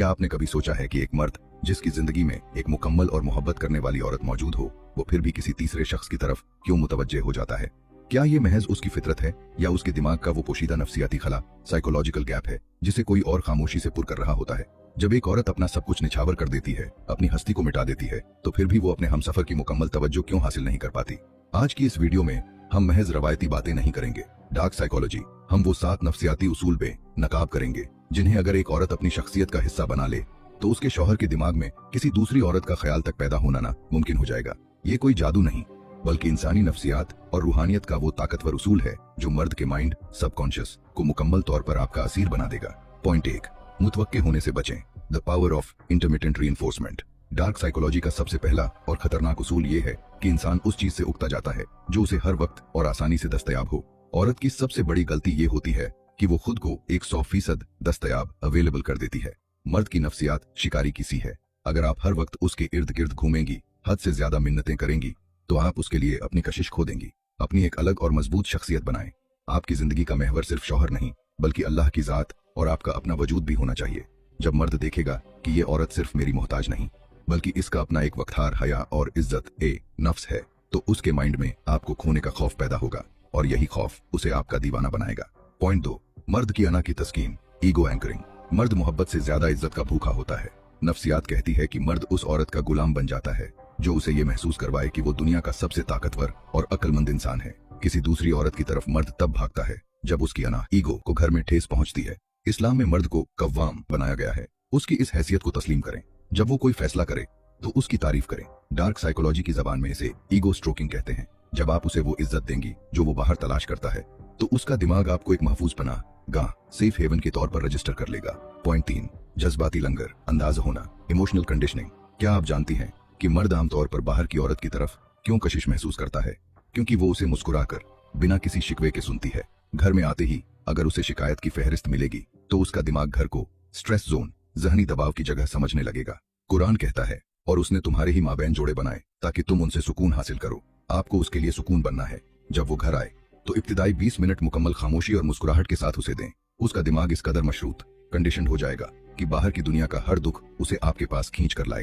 क्या आपने कभी सोचा है कि एक मर्द जिसकी जिंदगी में एक मुकम्मल और मोहब्बत करने वाली औरत मौजूद हो, वो फिर भी किसी तीसरे शख्स की तरफ क्यों मुतवज्जे हो जाता है? क्या ये महज उसकी फितरत है या उसके दिमाग का वो पोशीदा नफ्सियाती खला, साइकोलॉजिकल गैप है जिसे कोई और खामोशी से पुर कर रहा होता है? जब एक औरत अपना सब कुछ निछावर कर देती है, अपनी हस्ती को मिटा देती है, तो फिर भी वो अपने हमसफर की मुकम्मल तवज्जो क्यों हासिल नहीं कर पाती? आज की इस वीडियो में हम महज रवायती बातें नहीं करेंगे, डार्क साइकोलॉजी। हम वो 7 नफ्सियाती उसूल पे नकाब करेंगे जिन्हें अगर एक औरत अपनी शख्सियत का हिस्सा बना ले तो उसके शौहर के दिमाग में किसी दूसरी औरत का ख्याल तक पैदा होना ना मुमकिन हो जाएगा। ये कोई जादू नहीं, बल्कि इंसानी नफ्सियात और रूहानियत का वो ताकतवर उसूल है जो मर्द के माइंड सबकॉन्शियस को मुकम्मल तौर पर आपका असीर बना देगा। पॉइंट 1, मुतवक्के होने से बचें। The power of intermittent reinforcement. Dark psychology का सबसे पहला और खतरनाक उसूल ये है कि इंसान उस चीज से उगता जाता है जो उसे हर वक्त और आसानी से दस्तयाब हो। औरत की सबसे बड़ी गलती ये होती है कि वो खुद को 100% दस्तयाब अवेलेबल कर देती है। मर्द की नफ्सियात शिकारी की सी है। अगर आप हर वक्त उसके इर्द गिर्द घूमेंगी, हद से ज्यादा मिन्नतें करेंगी, तो आप उसके लिए अपनी कशिश खो देंगी। अपनी एक अलग और मजबूत शख्सियत बनाएं। आपकी जिंदगी का महवर सिर्फ शौहर नहीं, बल्कि अल्लाह की जात और आपका अपना वजूद भी होना चाहिए। जब मर्द देखेगा कि ये औरत सिर्फ मेरी मोहताज नहीं, बल्कि इसका अपना एक वक्तार, हया और इज्जत नफ्स है, तो उसके माइंड में आपको खोने का खौफ पैदा होगा और यही खौफ उसे आपका दीवाना बनाएगा। पॉइंट 2, मर्द की अना की तस्कीन, ईगो एंकरिंग। मर्द मोहब्बत से ज्यादा इज्जत का भूखा होता है। नफ्सियात कहती है कि मर्द उस औरत का गुलाम बन जाता है जो उसे ये महसूस करवाए कि वो दुनिया का सबसे ताकतवर और अक्लमंद इंसान है। किसी दूसरी औरत की तरफ मर्द तब भागता है जब उसकी अना, ईगो को घर में ठेस पहुंचती है। इस्लाम में मर्द को कव्वाम बनाया गया है। उसकी इस हैसियत को तस्लीम करें। जब वो कोई फैसला करे तो उसकी तारीफ करें। डार्क साइकोलॉजी की जबान में इसे ईगो स्ट्रोकिंग कहते हैं। जब आप उसे वो इज्जत देंगी जो वो बाहर तलाश करता है, तो उसका दिमाग आपको एक महफूज पनाह गाह, सेफ हेवन के तौर पर रजिस्टर कर लेगा। पॉइंट 3, जज्बाती लंगर, अंदाज होना, इमोशनल कंडीशनिंग। क्या आप जानती हैं कि मर्द आमतौर पर बाहर की औरत की तरफ क्यों कशिश महसूस करता है? क्योंकि वो उसे मुस्कुराकर बिना किसी शिकवे के सुनती है। घर में आते ही अगर उसे शिकायत की फहरिस्त मिलेगी तो उसका दिमाग घर को स्ट्रेस जोन, जहनी दबाव की जगह समझने लगेगा। कुरान कहता है, और उसने तुम्हारे ही माबैन जोड़े बनाए ताकि तुम उनसे सुकून हासिल करो। आपको उसके लिए सुकून बनना है। जब वो घर आए तो इब्तिदाई 20 मिनट मुकम्मल खामोशी और मुस्कुराहट के साथ उसे दें। उसका दिमाग इस कदर मशरूत, कंडीशनड हो जाएगा कि बाहर की दुनिया का हर दुख उसे आपके पास खींच कर लाएगा।